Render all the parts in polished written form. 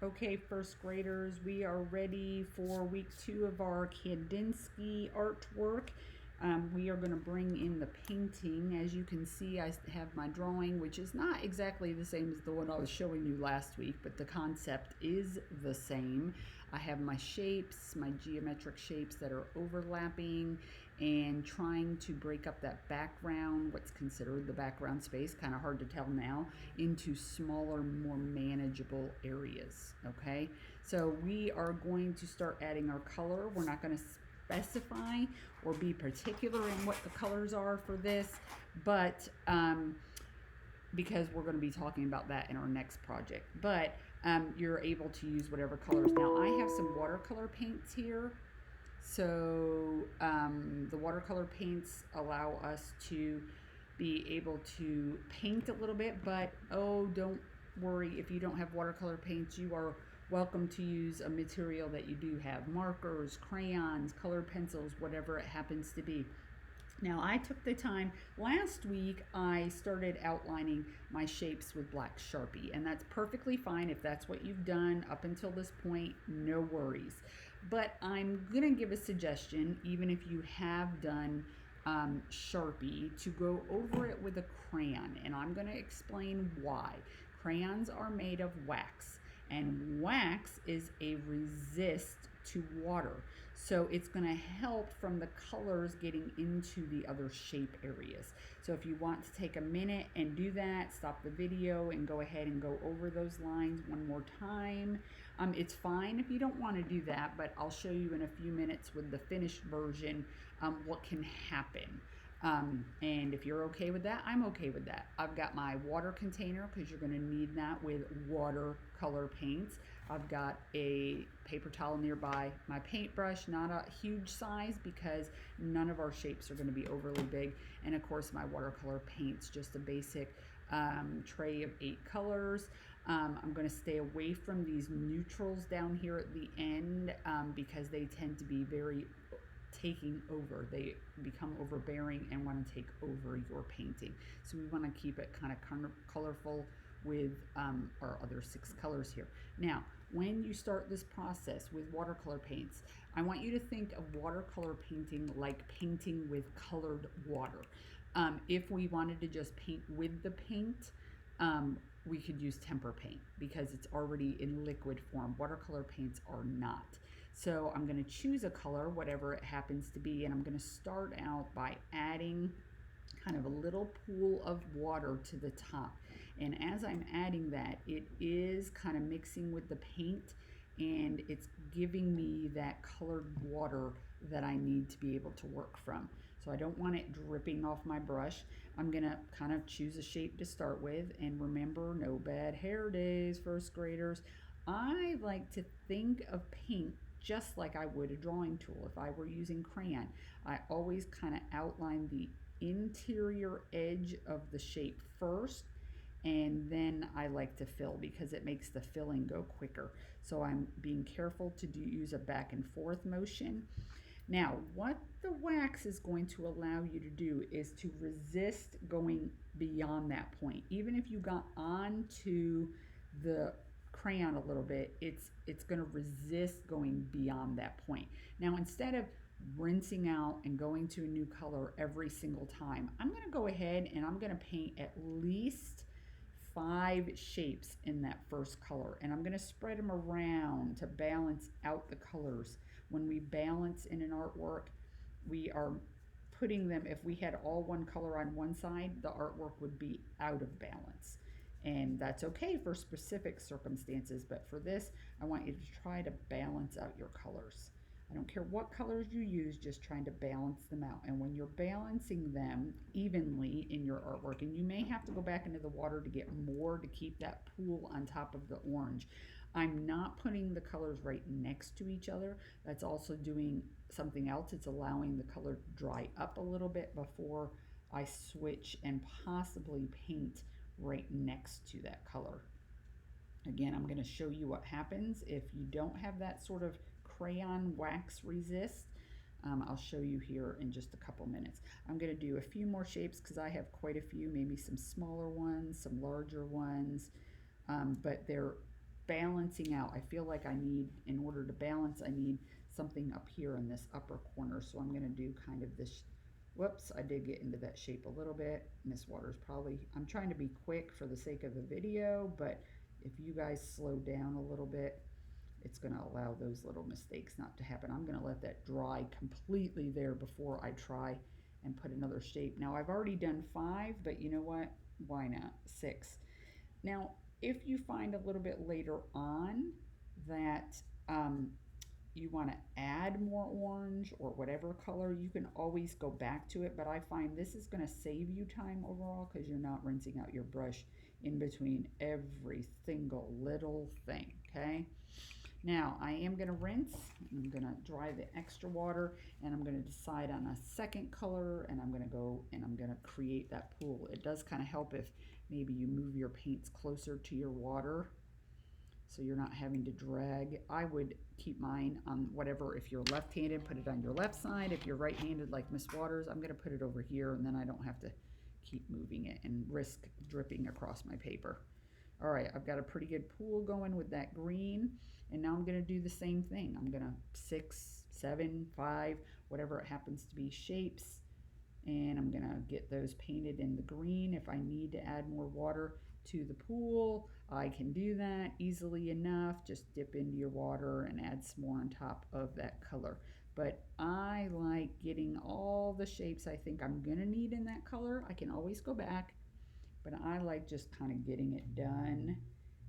Okay, first graders, we are ready for week 2 of our Kandinsky artwork. We are going to bring in the painting. As you can see, I have my drawing, which is not exactly the same as the one I was showing you last week, but the concept is the same. I have my shapes, my geometric shapes that are overlapping and trying to break up that background, what's considered the background space, kind of hard to tell now, into smaller, more manageable areas, okay? So we are going to start adding our color. We're not going to specify or be particular in what the colors are for this, but because we're going to be talking about that in our next project. But you're able to use whatever colors. Now I have some watercolor paints here. So the watercolor paints allow us to be able to paint a little bit, but oh, don't worry if you don't have watercolor paints. You are welcome to use a material that you do have: markers, crayons, colored pencils, whatever it happens to be. Now I took the time, last week I started outlining my shapes with black Sharpie, and that's perfectly fine if that's what you've done up until this point, no worries. But I'm gonna give a suggestion, even if you have done Sharpie, to go over it with a crayon, and I'm gonna explain why. Crayons are made of wax, and wax is a resist to water. So it's going to help from the colors getting into the other shape areas. So if you want to take a minute and do that, stop the video and go ahead and go over those lines one more time. It's fine if you don't want to do that, but I'll show you in a few minutes with the finished version what can happen. And if you're okay with that, I'm okay with that. I've got my water container because you're going to need that with watercolor paints. I've got a paper towel nearby, my paintbrush, not a huge size because none of our shapes are going to be overly big, and of course my watercolor paints, just a basic tray of 8 colors. I'm going to stay away from these neutrals down here at the end because they tend to be very taking over. They become overbearing and want to take over your painting. So we want to keep it kind of colorful with our other 6 colors here. Now, when you start this process with watercolor paints, I want you to think of watercolor painting like painting with colored water. If we wanted to just paint with the paint, we could use tempera paint because it's already in liquid form. Watercolor paints are not. So I'm going to choose a color, whatever it happens to be, and I'm going to start out by adding kind of a little pool of water to the top. And as I'm adding that, it is kind of mixing with the paint, and it's giving me that colored water that I need to be able to work from. So I don't want it dripping off my brush. I'm gonna kind of choose a shape to start with, and remember, no bad hair days, first graders. I like to think of paint just like I would a drawing tool. If I were using crayon, I always kind of outline the interior edge of the shape first, and then I like to fill because it makes the filling go quicker. So I'm being careful to use a back and forth motion. Now, what the wax is going to allow you to do is to resist going beyond that point. Even if you got onto the crayon a little bit, it's going to resist going beyond that point. Now, instead of rinsing out and going to a new color every single time, I'm going to go ahead and I'm going to paint at least 5 shapes in that first color, and I'm going to spread them around to balance out the colors. When we balance in an artwork, we are putting them, if we had all one color on one side, the artwork would be out of balance. And that's okay for specific circumstances, but for this, I want you to try to balance out your colors. I don't care what colors you use, just trying to balance them out. And when you're balancing them evenly in your artwork, and you may have to go back into the water to get more to keep that pool on top of the orange. I'm not putting the colors right next to each other. That's also doing something else. It's allowing the color to dry up a little bit before I switch and possibly paint right next to that color. Again, I'm going to show you what happens if you don't have that sort of crayon wax resist. I'll show you here in just a couple minutes. I'm going to do a few more shapes because I have quite a few, maybe some smaller ones, some larger ones, but they're balancing out. I feel like I need, in order to balance, I need something up here in this upper corner. So I'm going to do kind of this, whoops, I did get into that shape a little bit. Miss Waters probably, I'm trying to be quick for the sake of the video, but if you guys slow down a little bit, it's going to allow those little mistakes not to happen. I'm going to let that dry completely there before I try and put another shape. Now I've already done 5, but you know what? Why not 6? Now, if you find a little bit later on that you want to add more orange or whatever color, you can always go back to it, but I find this is going to save you time overall because you're not rinsing out your brush in between every single little thing, okay? Now, I am going to rinse, I'm going to dry the extra water, and I'm going to decide on a second color, and I'm going to go and I'm going to create that pool. It does kind of help if maybe you move your paints closer to your water so you're not having to drag. I would keep mine on whatever, if you're left-handed, put it on your left side. If you're right-handed like Miss Waters, I'm going to put it over here, and then I don't have to keep moving it and risk dripping across my paper. All right, I've got a pretty good pool going with that green, and now I'm going to do the same thing. I'm going to 6, 7, 5, whatever it happens to be, shapes, and I'm going to get those painted in the green. If I need to add more water to the pool, I can do that easily enough. Just dip into your water and add some more on top of that color. But I like getting all the shapes I think I'm going to need in that color. I can always go back, but I like just kind of getting it done,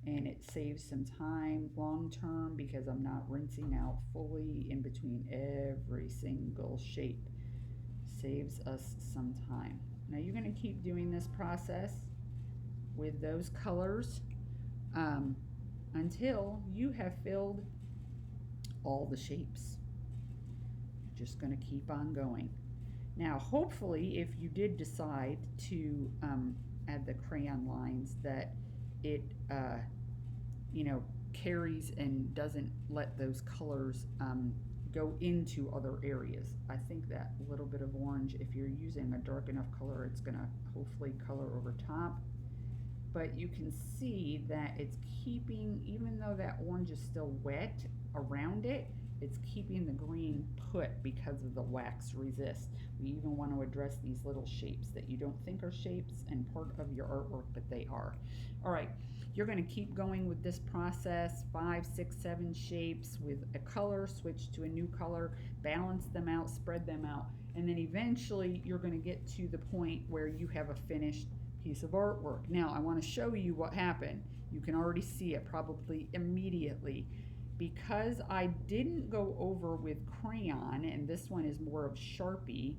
and it saves some time long term because I'm not rinsing out fully in between every single shape. Saves us some time. Now you're going to keep doing this process with those colors until you have filled all the shapes. You're just going to keep on going. Now hopefully if you did decide to add the crayon lines, that it carries and doesn't let those colors go into other areas. I think that little bit of orange, if you're using a dark enough color, it's gonna hopefully color over top. But you can see that it's keeping, even though that orange is still wet around it, it's keeping the green put because of the wax resist. We even want to address these little shapes that you don't think are shapes and part of your artwork, but they are. All right, you're going to keep going with this process, 5, 6, 7 shapes with a color, switch to a new color, balance them out, spread them out, and then eventually you're going to get to the point where you have a finished piece of artwork. Now, I want to show you what happened. You can already see it probably immediately. Because I didn't go over with crayon, and this one is more of Sharpie,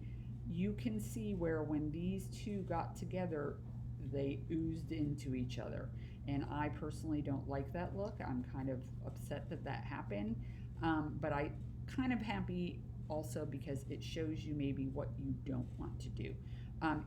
you can see where when these two got together, they oozed into each other. And I personally don't like that look. I'm kind of upset that that happened. But I kind of happy also because it shows you maybe what you don't want to do.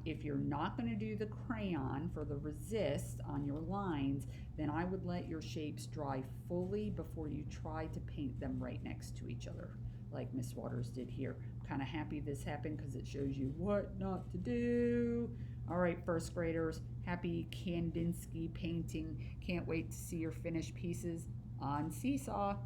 If you're not going to do the crayon for the resist on your lines, then I would let your shapes dry fully before you try to paint them right next to each other, like Miss Waters did here. I'm kind of happy this happened because it shows you what not to do. All right, first graders, happy Kandinsky painting. Can't wait to see your finished pieces on Seesaw.